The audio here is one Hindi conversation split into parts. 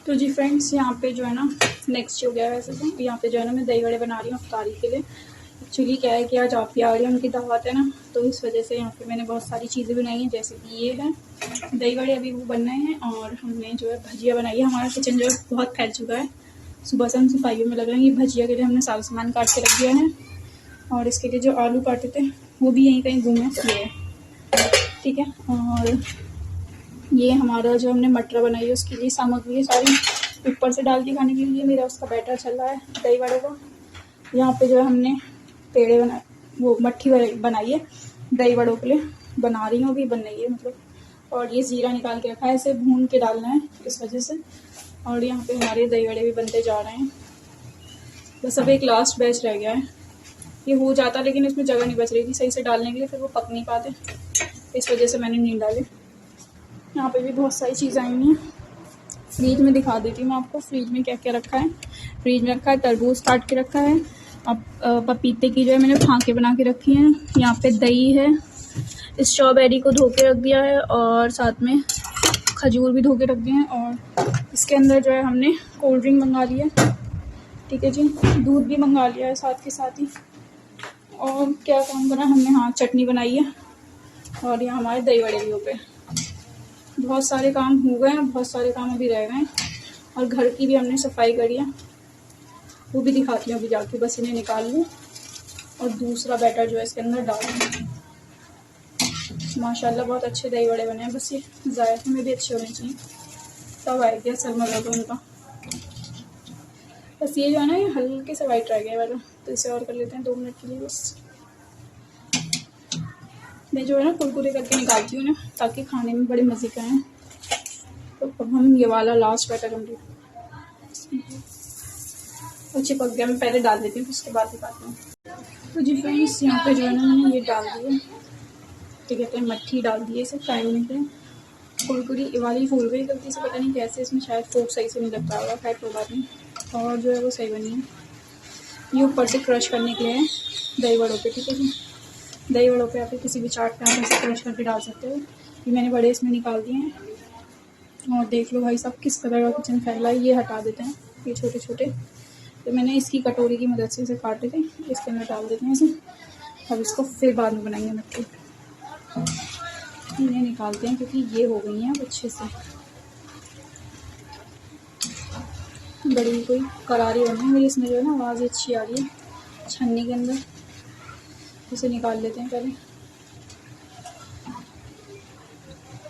तो जी फ्रेंड्स, यहाँ पे जो है ना नेक्स्ट हो गया है। वैसे तो यहाँ पे जो है ना मैं दही वड़े बना रही हूँ अफ्तारी के लिए। एक्चुअली क्या है कि आज आप भी आ रही है, उनकी दावत है ना, तो इस वजह से यहाँ पे मैंने बहुत सारी चीज़ें बनाई हैं। जैसे कि ये है दही वड़े, अभी वो बन रहे हैं, और हमने जो है भजिया बनाई है। हमारा किचन जो है बहुत फैल चुका है, सुबह से हम सफाइयों में लग रहे हैं। ये भजिया के लिए हमने सारा सामान काट के रख दिया है, और इसके लिए जो आलू काटे थे वो भी यहीं कहीं गुम है, ठीक है। और ये हमारा जो हमने मटर बनाई है उसके लिए सामग्री है सारी ऊपर से डाल के खाने के लिए। मेरा उसका बैटर चल रहा है दही वड़े का। यहाँ पे जो है हमने पेड़े बनाए, वो मट्ठी बनाई है दही वड़ों के लिए, बना रही हूँ, अभी बन रही है मतलब। और ये ज़ीरा निकाल के रखा है, इसे भून के डालना है इस वजह से। और यहाँ पे हमारे दही वड़े भी बनते जा रहे हैं, बस अब एक लास्ट बैच रह गया है। ये हो जाता, लेकिन इसमें जगह नहीं बच रही थी सही से डालने के लिए, फिर वो पक नहीं पाते, इस वजह से मैंने नहीं डाले। यहाँ पे भी बहुत सारी चीज़ें आई हैं। फ्रिज में दिखा देती हूँ मैं आपको, फ्रिज में क्या क्या रखा है। फ्रिज में रखा है तरबूज काट के रखा है, अब पपीते की जो है मैंने फांके बना के रखी हैं। यहाँ पे दही है, स्ट्रॉबेरी को धो के रख दिया है, और साथ में खजूर भी धो के रख दिए हैं। और इसके अंदर जो है हमने कोल्ड ड्रिंक मंगा लिया है, ठीक है जी। दूध भी मंगा लिया है साथ के साथ ही। और क्या काम करा हमने, हाँ चटनी बनाई है, और यहाँ हमारे दही वड़े भी हो गए। बहुत सारे काम हो गए हैं, बहुत सारे काम अभी रह गए हैं। और घर की भी हमने सफाई करी है, वो भी दिखाती हूँ अभी जाके। बस इन्हें निकाल लूँ और दूसरा बैटर जो है इसके अंदर डाल दूँ। माशाल्लाह बहुत अच्छे दही वड़े बने हैं, बस ये जायके में भी अच्छे होने चाहिए, तब आएगी असल मज़ा तो उनका। बस ये जो है ना, ये हल्के से वाइट रह गया वाला, तो इसे और कर लेते हैं 2 मिनट के लिए बस। मैं जो है ना कुरकुरे करके निकालती हूँ ना, ताकि खाने में बड़े मज़े का आए। तो अब हम ये वाला लास्ट बैटर कंप्लीट, अच्छे पक गया, मैं पहले डाल देती हूँ फिर उसके बाद दिखाती हूँ। तो जी फ्रेंड्स, यहाँ पे जो है ना मैंने ये डाल दिया, क्या कहते हैं, मट्ठी डाल दी है इसे फ्राई होने के लिए। कुरकुरी वाली फूल गई गलती से, पता नहीं कैसे, इसमें शायद फोक सही से नहीं लग रहा होगा, खैर कोई बात नहीं। और जो है वो सही बनी है। ये ऊपर से क्रश करने के लिए है दही वड़ों पे, ठीक है जी। दही वड़ों पे आप किसी भी चाट पे आप ऐसे क्रश करके डाल सकते हो। ये मैंने बड़े इसमें निकाल दिए हैं। और देख लो भाई साहब किस कलर का किचन फैला है। ये हटा देते हैं, ये छोटे छोटे, तो मैंने इसकी कटोरी की मदद से इसे काटे थे, इसके अंदर डाल देते हैं इसे। अब इसको फिर बाद में बनाएंगे मट्टी। इन्हें निकालते हैं क्योंकि ये हो गई हैं अब अच्छे से, बड़ी कोई करारी बनी है मेरी। इसमें जो है ना आवाज़ अच्छी आ रही है छन्नी के अंदर। इसे निकाल लेते हैं पहले।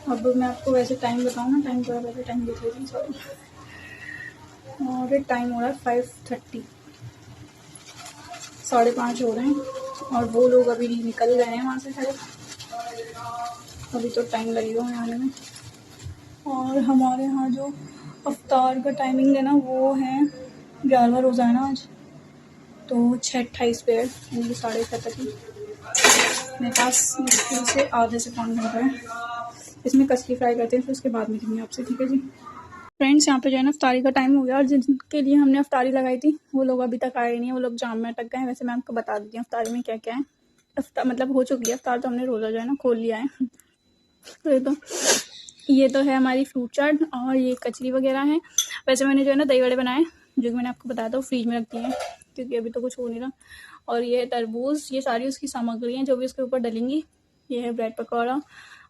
अब मैं आपको वैसे टाइम बताऊँ ना, टाइम थोड़ा पहले टाइम देख लेती हूँ, सॉरी। और टाइम हो रहा है 5:30, 5:30 हो रहे हैं, और वो लोग अभी निकल गए हैं वहाँ से शायद, अभी तो टाइम लगेगा वहाँ आने में। और हमारे यहाँ जो अफ्तार का टाइमिंग है ना, वो है 11वां रोज़ा है ना आज, तो 6:28 पे है, यानी कि 6:30 तक ही। मेरे पास मुश्किल से आधे से 5 घंटा है। इसमें कचली फ्राई करते हैं, फिर उसके बाद मिलेंगे आपसे, ठीक है जी। फ्रेंड्स, यहाँ पे जो है ना अफ्तारी का टाइम हो गया, और जिनके लिए हमने अफ्तारी लगाई थी वो लोग अभी तक आए नहीं है, वो लोग जाम में अटक गए हैं। वैसे मैं आपको बता देती हूँ अफ्तारी में क्या क्या है। मतलब हो चुकी है अफ्तार, तो हमने रोज़ा जो है ना खोल लिया है। तो ये तो है हमारी फ्रूट चाट, और ये कचरी वगैरह है। वैसे मैंने जो है ना दही वड़े बनाए, जो कि मैंने आपको बताया था, वो फ्रीज में रख दिए हैं क्योंकि अभी तो कुछ हो नहीं रहा। और ये तरबूज, ये सारी उसकी सामग्री हैं जो भी उसके ऊपर डलेंगी। ये है ब्रेड पकौड़ा,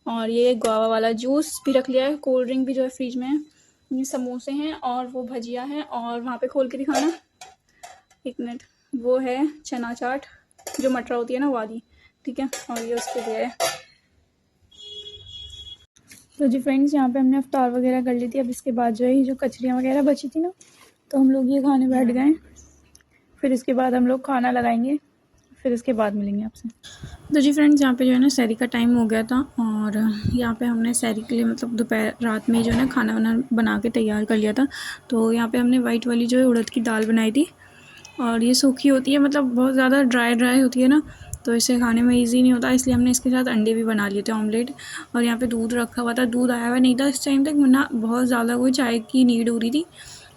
और ये गुआवा वाला जूस भी रख लिया है। कोल्ड ड्रिंक भी जो है फ्रिज में है। ये समोसे हैं, और वो भजिया है, और वहाँ पे खोल के दिखाना, 1 मिनट, वो है चना चाट जो मटर होती है ना वाली, ठीक है। और ये उसके लिए है। तो जी फ्रेंड्स, यहाँ पे हमने अफ्तार वगैरह कर ली थी। अब इसके बाद जो है जो कचरियाँ वगैरह बची थी ना, तो हम लोग ये खाने बैठ गए। फिर इसके बाद हम लोग खाना लगाएंगे, फिर इसके बाद मिलेंगे आपसे। तो जी फ्रेंड्स, यहाँ पे जो है ना सहरी का टाइम हो गया था, और यहाँ पे हमने सहरी के लिए मतलब दोपहर रात में जो है ना खाना वाना बना के तैयार कर लिया था। तो यहाँ पे हमने वाइट वाली जो है उड़द की दाल बनाई थी, और ये सूखी होती है, मतलब बहुत ज़्यादा ड्राई होती है ना, तो इसे खाने में इजी नहीं होता, इसलिए हमने इसके साथ अंडे भी बना लिए थे, ऑमलेट। और यहाँ पे दूध रखा हुआ था, दूध आया हुआ नहीं था इस टाइम तक, वरना बहुत ज़्यादा कोई चाय की नीड हो रही थी।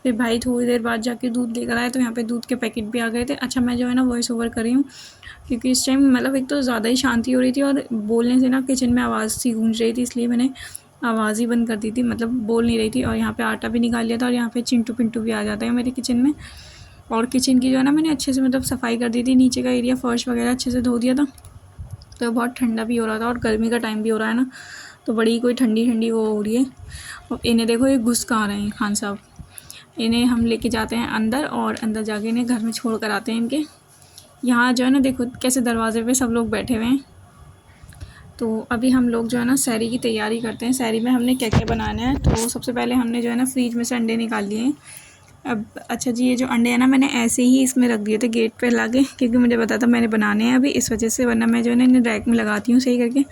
फिर भाई थोड़ी देर बाद जाके दूध लेकर आए, तो यहाँ पे दूध के पैकेट भी आ गए थे। अच्छा, मैं जो है ना वॉइस ओवर कर रही हूँ क्योंकि इस टाइम मतलब एक तो ज़्यादा ही शांति हो रही थी, और बोलने से ना किचन में आवाज़ सी गूंज रही थी, इसलिए मैंने आवाज़ ही बंद कर दी थी, मतलब बोल नहीं रही थी। और यहाँ पे आटा भी निकाल लिया था और यहाँ पे चिंटू पिंटू भी आ जाते हैं मेरे किचन में। और किचन की जो है ना मैंने अच्छे से मतलब सफाई कर दी थी, नीचे का एरिया फर्श वगैरह अच्छे से धो दिया था। तो बहुत ठंडा भी हो रहा था और गर्मी का टाइम भी हो रहा है ना, तो बड़ी कोई ठंडी ठंडी वो हो रही है। और इन्हें देखो ये घुस कहाँ रहे हैं खान साहब। इन्हें हम लेके जाते हैं अंदर और अंदर जाके इन्हें घर में छोड़ कर आते हैं इनके। यहाँ जो है ना देखो कैसे दरवाजे पे सब लोग बैठे हुए हैं। तो अभी हम लोग जो है ना सहरी की तैयारी करते हैं। सहरी में हमने क्या क्या बनाना है, तो सबसे पहले हमने जो है ना फ्रिज में से अंडे निकाल लिए हैं। अब अच्छा जी, ये जो अंडे हैं ना मैंने ऐसे ही इसमें रख दिए थे गेट पे लाके, क्योंकि मुझे पता था मैंने बनाने हैं अभी, इस वजह से, वरना मैं जो है ना इन्हें रैक में लगाती हूँ सही करके।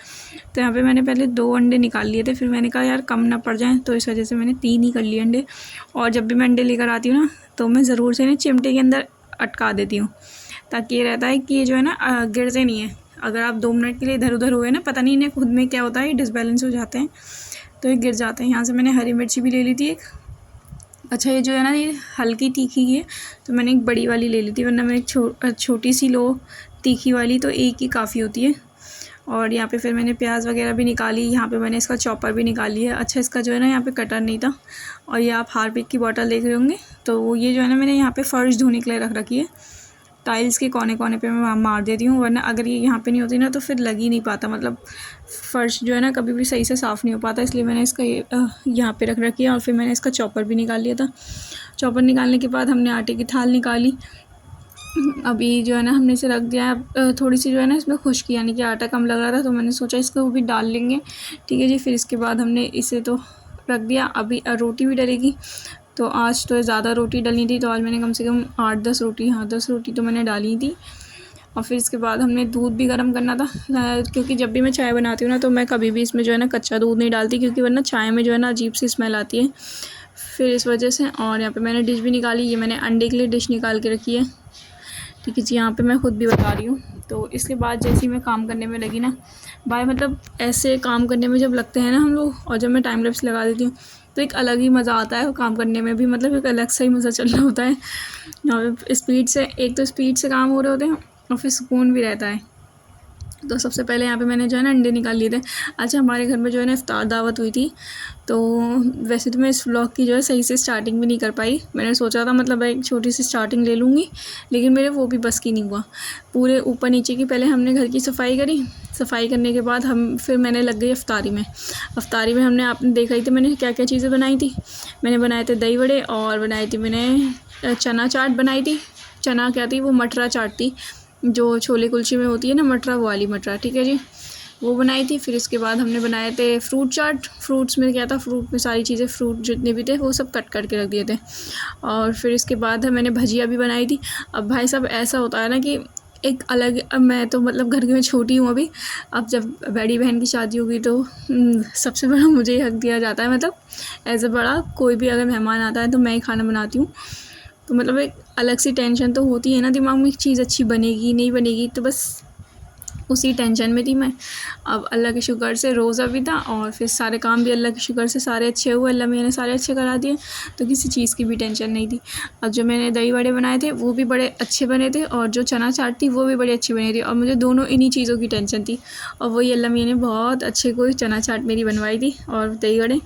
तो यहाँ पे मैंने पहले 2 अंडे निकाल लिए थे, फिर मैंने कहा यार कम ना पड़ जाएँ, तो इस वजह से मैंने 3 ही कर लिए अंडे। और जब भी मैं अंडे लेकर आती हूँ ना तो मैं ज़रूर से इन्हें चिमटे के अंदर अटका देती हूँ, ताकि ये रहता है कि ये जो है ना गिरते नहीं है। अगर आप 2 मिनट के लिए इधर उधर हुए ना, पता नहीं इन्हें खुद में क्या होता है, ये डिसबैलेंस हो जाते हैं तो ये गिर जाते हैं। यहाँ से मैंने हरी मिर्ची भी ले ली थी एक। अच्छा ये जो है ना ये हल्की तीखी है, तो मैंने एक बड़ी वाली ले ली थी, वरना मैं एक छोटी सी लो तीखी वाली तो एक ही काफ़ी होती है। और यहाँ पे फिर मैंने प्याज वगैरह भी निकाली, यहाँ पे मैंने इसका चॉपर भी निकाली है। अच्छा इसका जो है ना यहाँ पे कटर नहीं था। और ये आप हार्पिक की बोतल देख रहे होंगे, तो ये जो है ना मैंने यहाँ पे फ़र्श धोने के लिए रख रखी है। टाइल्स के कोने कोने पे मैं मार देती हूँ, वरना अगर ये यहाँ पे नहीं होती ना तो फिर लग ही नहीं पाता, मतलब फ़र्श जो है ना कभी भी सही से साफ़ नहीं हो पाता। इसलिए मैंने इसका यहाँ पे रख रखी है। और फिर मैंने इसका चॉपर भी निकाल लिया था। चॉपर निकालने के बाद हमने आटे की थाल निकाली। अभी जो है ना हमने इसे रख दिया है। अब थोड़ी सी जो है ना इसमें खुश्की, यानी कि आटा कम लग रहा था, तो मैंने सोचा इसको भी डाल लेंगे। ठीक है जी। फिर इसके बाद हमने इसे तो रख दिया। अभी रोटी भी डलेगी, तो आज तो ज़्यादा रोटी डलनी थी, तो आज मैंने कम से कम 8-10 रोटी, हाँ 10 रोटी तो मैंने डाली थी। और फिर इसके बाद हमने दूध भी गर्म करना था, क्योंकि जब भी मैं चाय बनाती हूँ ना तो मैं कभी भी इसमें जो है ना कच्चा दूध नहीं डालती, क्योंकि वरना चाय में जो है ना अजीब सी स्मेल आती है, फिर इस वजह से। और यहाँ पे मैंने डिश भी निकाली, ये मैंने अंडे के लिए डिश निकाल के रखी है। ठीक है जी, यहाँ पे मैं खुद भी बता रही हूँ। तो इसके बाद जैसे ही मैं काम करने में लगी ना, भाई मतलब ऐसे काम करने में जब लगते हैं ना हम लोग, और जब मैं टाइम लैप्स लगा देती हूँ तो एक अलग ही मज़ा आता है काम करने में भी, मतलब एक अलग सा ही मज़ा चल रहा होता है। यहाँ पे स्पीड से, एक तो स्पीड से काम हो रहे होते हैं और फिर सुकून भी रहता है। तो सबसे पहले यहाँ पे मैंने जो है ना अंडे निकाल लिए थे। अच्छा हमारे घर में जो है ना इफ्तार दावत हुई थी, तो वैसे तो मैं इस व्लॉग की जो है सही से स्टार्टिंग भी नहीं कर पाई। मैंने सोचा था मतलब एक छोटी सी स्टार्टिंग ले लूँगी, लेकिन मेरे वो भी बस की नहीं हुआ। पूरे ऊपर नीचे की पहले हमने घर की सफाई करी। सफाई करने के बाद फिर मैंने लग गई अफ्तारी में। अफ्तारी में हमने, आपने देखा ही थी मैंने क्या क्या चीज़ें बनाई थी। मैंने बनाए थे दही वड़े, और बनाई थी मैंने चना चाट बनाई थी। चना क्या थी, वो मटरा चाट थी, जो छोले कुलचे में होती है ना मटरा, वो वाली मटरा। ठीक है जी, वो बनाई थी। फिर इसके बाद हमने बनाए थे फ्रूट चाट। फ्रूट्स में क्या था, फ्रूट में सारी चीज़ें, फ्रूट जितने भी थे वो सब कट करके रख दिए थे। और फिर इसके बाद मैंने भजिया भी बनाई थी। अब भाई साहब ऐसा होता है ना कि एक अलग, अब मैं तो मतलब घर में छोटी हूँ अभी, अब जब बड़ी बहन की शादी होगी तो सबसे बड़ा मुझे ही हक दिया जाता है। मतलब एज अ बड़ा कोई भी अगर मेहमान आता है तो मैं ही खाना बनाती हूँ, तो मतलब एक अलग सी टेंशन तो होती है ना दिमाग में, एक चीज़ अच्छी बनेगी नहीं बनेगी, तो बस उसी टेंशन में थी मैं। अब अल्लाह के शुक्र से रोज़ा भी था, और फिर सारे काम भी अल्लाह के शुक्र से सारे अच्छे हुए, अल्लाह मियाँ ने सारे अच्छे करा दिए, तो किसी चीज़ की भी टेंशन नहीं थी। अब जो मैंने दही वड़े बनाए थे वो भी बड़े अच्छे बने थे, और जो चना चाट थी वो भी बड़ी अच्छी बनी थी, और मुझे दोनों इन्हीं चीज़ों की टेंशन थी। और वही अल्लाह मियाँ ने बहुत अच्छे कोई चना चाट मेरी बनवाई थी और दही वड़े,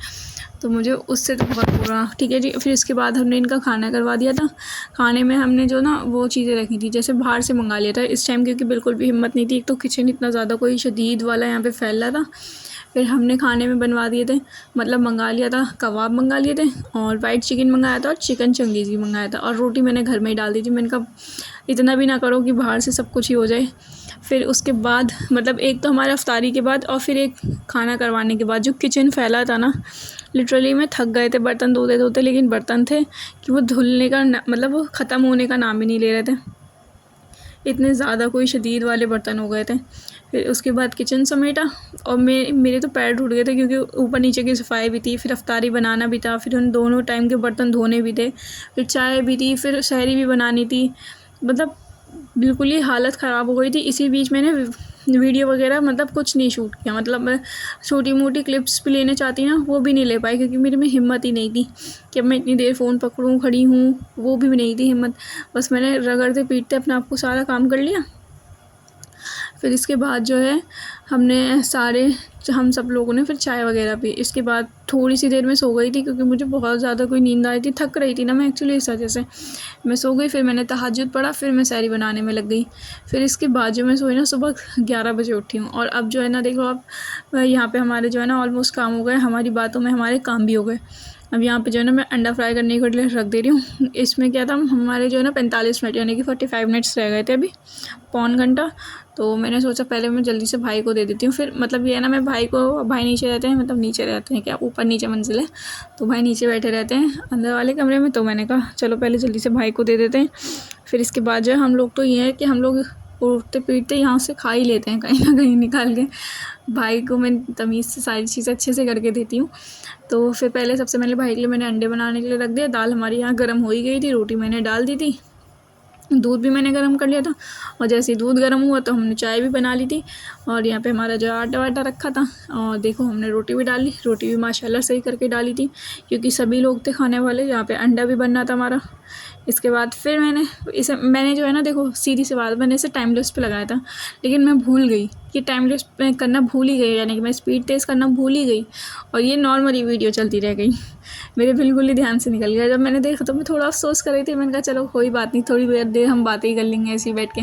तो मुझे उससे तो बहुत बुरा। ठीक है जी। फिर इसके बाद हमने इनका खाना करवा दिया था। खाने में हमने जो ना वो चीज़ें रखी थी, जैसे बाहर से मंगा लिया था इस टाइम, क्योंकि बिल्कुल भी हिम्मत नहीं थी, एक तो किचन इतना ज़्यादा कोई शदीद वाला यहाँ पे फैल रहा था। फिर हमने खाने में बनवा दिए थे, मतलब मंगा लिया था, कबाब मंगा लिए थे, और वाइट चिकन मंगाया था, और चिकन चंगेज़ी मंगाया था, और रोटी मैंने घर में ही डाल दी थी। मैंने कहा इतना भी ना करो कि बाहर से सब कुछ ही हो जाए। फिर उसके बाद मतलब एक तो हमारे अफ्तारी के बाद, और फिर एक खाना करवाने के बाद जो किचन फैला था ना, लिटरली मैं थक गए थे बर्तन धोते धोते, लेकिन बर्तन थे कि वो धुलने का मतलब वो ख़त्म होने का नाम ही नहीं ले रहे थे, इतने ज़्यादा कोई शदीद वाले बर्तन हो गए थे। फिर उसके बाद किचन समेटा, और मेरे तो पैर टूट गए थे, क्योंकि ऊपर नीचे की सफाई भी थी, फिर अफ्तारी बनाना भी था, फिर उन दोनों टाइम के बर्तन धोने भी थे, फिर चाय भी थी, फिर सहरी भी बनानी थी, मतलब बिल्कुल ही हालत ख़राब हो गई थी। इसी बीच मैंने वीडियो वगैरह मतलब कुछ नहीं शूट किया, मतलब मैं छोटी मोटी क्लिप्स भी लेने चाहती ना वो भी नहीं ले पाई, क्योंकि मेरे में हिम्मत ही नहीं थी कि अब मैं इतनी देर फ़ोन पकड़ूँ खड़ी हूँ, वो भी नहीं थी हिम्मत। बस मैंने रगड़ते पीटते अपने आप को सारा काम कर लिया। फिर इसके बाद जो है हमने हम सब लोगों ने फिर चाय वगैरह पी। इसके बाद थोड़ी सी देर में सो गई थी क्योंकि मुझे बहुत ज़्यादा कोई नींद आई थी, थक रही थी ना मैं एक्चुअली, इस वजह से मैं सो गई। फिर मैंने तहज्जुद पढ़ा, फिर मैं सहरी बनाने में लग गई। फिर इसके बाद जो मैं सोई ना, सुबह 11 बजे उठी हूँ। और अब जो है ना देखो, अब यहाँ पे हमारे जो है ना ऑलमोस्ट काम हो गए, हमारी बातों में हमारे काम भी हो गए। अब यहाँ पे जो है ना मैं अंडा फ्राई करने के लिए रख दे रही हूँ। इसमें क्या था, हमारे जो है ना 45 मिनट यानी कि 45 मिनट्स रह गए थे अभी, पौन घंटा। तो मैंने सोचा पहले मैं जल्दी से भाई को दे देती हूँ। फिर मतलब ये है ना, मैं भाई नीचे रहते हैं, मतलब नीचे रहते हैं क्या, ऊपर नीचे मंजिल है, तो भाई नीचे बैठे रहते हैं अंदर वाले कमरे में। तो मैंने कहा चलो पहले जल्दी से भाई को दे देते हैं। फिर इसके बाद जो है हम लोग, तो ये है कि हम लोग उठते पीटते यहाँ से खा ही लेते हैं कहीं ना कहीं निकाल के। भाई को मैं तमीज़ से सारी चीज़ें अच्छे से करके देती हूँ। तो फिर पहले सबसे पहले भाई के लिए मैंने अंडे बनाने के लिए रख दिया। दाल हमारी यहाँ गर्म हो ही गई थी, रोटी मैंने डाल दी थी, दूध भी मैंने गर्म कर लिया था। और जैसे ही दूध गर्म हुआ तो हमने चाय भी बना ली थी। और यहाँ पे हमारा जो आटा वाटा रखा था, और देखो हमने रोटी भी डाली, रोटी भी माशाल्लाह सही करके डाली थी क्योंकि सभी लोग थे खाने वाले। यहाँ पे अंडा भी बनना था हमारा। इसके बाद फिर मैंने जो है ना देखो, सीधी सी बात, मैंने इसे टाइम लिस्ट पे लगाया था, लेकिन मैं भूल गई कि टाइम लिस्ट पे करना भूल ही गई, यानी कि मैं स्पीड तेज़ करना भूल ही गई और ये नॉर्मली वीडियो चलती रह गई, मेरे बिल्कुल ही ध्यान से निकल गया। जब मैंने देखा तो मैं थोड़ा अफसोस कर रही थी, मैंने कहा चलो कोई बात नहीं, थोड़ी देर हम बातें ही कर लेंगे ऐसे ही बैठ के।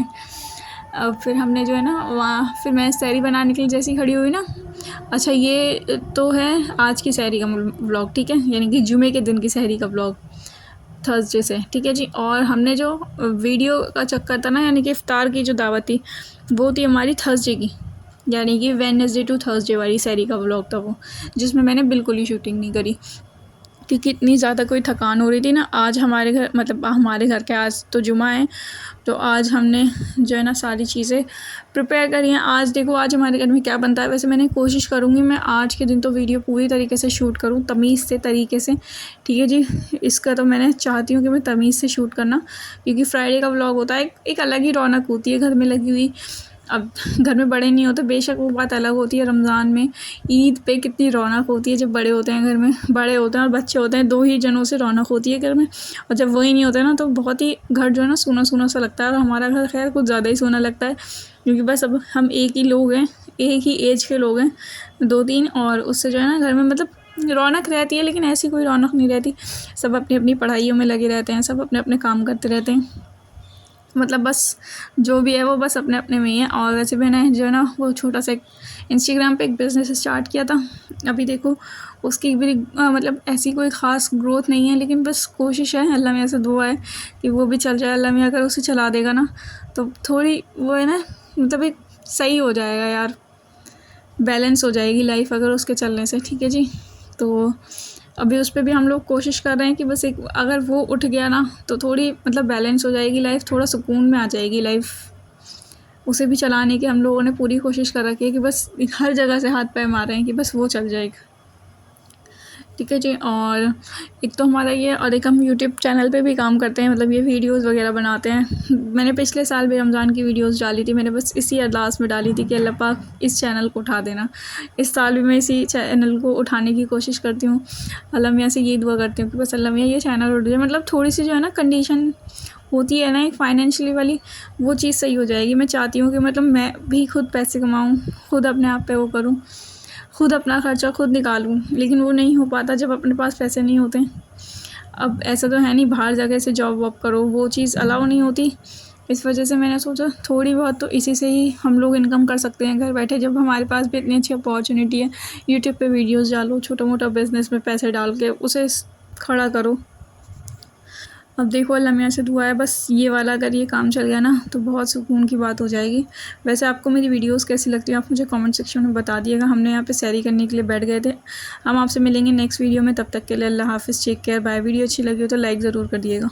अब फिर हमने जो है ना वहाँ, फिर मैं सहरी बनाने के लिए जैसी खड़ी हुई ना, अच्छा ये तो है आज की सहरी का व्लॉग, ठीक है, यानी कि जुमे के दिन की सहरी का व्लॉग, थर्सडे से, ठीक है जी। और हमने जो वीडियो का चक्कर था ना, यानी कि इफ्तार की जो दावत थी वो थी हमारी थर्सडे की, यानी कि वेडनेसडे टू थर्सडे वाली सहरी का व्लॉग था वो, जिसमें मैंने बिल्कुल ही शूटिंग नहीं करी क्योंकि इतनी ज़्यादा कोई थकान हो रही थी ना। आज हमारे घर, मतलब हमारे घर के आज तो जुमा है, तो आज हमने जो है ना सारी चीज़ें प्रिपेयर करी हैं। आज देखो आज हमारे घर में क्या बनता है। वैसे मैंने कोशिश करूँगी मैं आज के दिन तो वीडियो पूरी तरीके से शूट करूँ, तमीज़ से तरीके से, ठीक है जी। इसका तो मैंने चाहती हूँ कि मैं तमीज़ से शूट करना, क्योंकि फ्राइडे का व्लॉग होता है, एक अलग ही रौनक होती है घर में लगी हुई। अब घर में बड़े नहीं होते बेशक, वो बात अलग होती है। रमज़ान में, ईद पे कितनी रौनक होती है जब बड़े होते हैं घर में, बड़े होते हैं और बच्चे होते हैं, दो ही जनों से रौनक होती है घर में। और जब वही नहीं होता ना तो बहुत ही घर जो है ना सूना सूना सा लगता है। और हमारा घर खैर कुछ ज़्यादा ही सूना लगता है, क्योंकि बस अब हम एक ही लोग हैं, एक ही एज के लोग हैं, 2-3, और उससे जो है ना घर में मतलब रौनक रहती है, लेकिन ऐसी कोई रौनक नहीं रहती। सब अपनी अपनी पढ़ाइयों में लगे रहते हैं, सब अपने अपने काम करते रहते हैं, मतलब बस जो भी है वो बस अपने अपने में ही है। और वैसे मैंने जो है ना वो छोटा सा एक इंस्टाग्राम पे एक बिज़नेस स्टार्ट किया था। अभी देखो उसकी भी मतलब ऐसी कोई ख़ास ग्रोथ नहीं है, लेकिन बस कोशिश है, अल्लाह मियाँ से दुआ है कि वो भी चल जाए। अल्लाह मियाँ अगर उसे चला देगा ना तो थोड़ी वो है ना, मतलब एक सही हो जाएगा यार, बैलेंस हो जाएगी लाइफ अगर उसके चलने से, ठीक है जी। तो अभी उस पर भी हम लोग कोशिश कर रहे हैं कि बस एक अगर वो उठ गया ना तो थोड़ी मतलब बैलेंस हो जाएगी लाइफ, थोड़ा सुकून में आ जाएगी लाइफ। उसे भी चलाने की हम लोगों ने पूरी कोशिश कर रखी है कि बस हर जगह से हाथ पैर मार रहे हैं कि बस वो चल जाएगा, ठीक है जी। और एक तो हमारा ये, और एक हम यूट्यूब चैनल पे भी काम करते हैं, मतलब ये वीडियोस वगैरह बनाते हैं। मैंने पिछले साल भी रमज़ान की वीडियोस डाली थी, मैंने बस इसी अरदास में डाली थी कि अल्लाह पाक इस चैनल को उठा देना। इस साल भी मैं इसी चैनल को उठाने की कोशिश करती हूँ, अल्लाह मियाँ से ये दुआ करती हूँ कि बस अल्लाह मियाँ ये चैनल उठ जाए। मतलब थोड़ी सी जो है ना कंडीशन होती है ना एक फाइनेंशियली वाली, वो चीज़ सही हो जाएगी। मैं चाहती हूँ कि मतलब मैं भी खुद पैसे कमाऊँ, खुद अपने आप पे वो करूँ, खुद अपना ख़र्चा खुद निकालूँ, लेकिन वो नहीं हो पाता जब अपने पास पैसे नहीं होते। अब ऐसा तो है नहीं बाहर जगह से जॉब वॉब करो, वो चीज़ अलाउ नहीं होती। इस वजह से मैंने सोचा थोड़ी बहुत तो इसी से ही हम लोग इनकम कर सकते हैं घर बैठे, जब हमारे पास भी इतनी अच्छी अपॉर्चुनिटी है। यूट्यूब पे वीडियोस डालो, छोटा मोटा बिज़नेस में पैसे डाल के उसे खड़ा करो। अब देखो अल्लाह मियाँ से दुआ है बस ये वाला अगर ये काम चल गया ना तो बहुत सुकून की बात हो जाएगी। वैसे आपको मेरी वीडियोस कैसी लगती है आप मुझे कमेंट सेक्शन में बता दिएगा। हमने यहाँ पे सहरी करने के लिए बैठ गए थे। हम आपसे मिलेंगे नेक्स्ट वीडियो में, तब तक के लिए अल्लाह हाफ़िज़, टेक केयर, बाय। वीडियो अच्छी लगी हो तो लाइक ज़रूर कर दिएगा।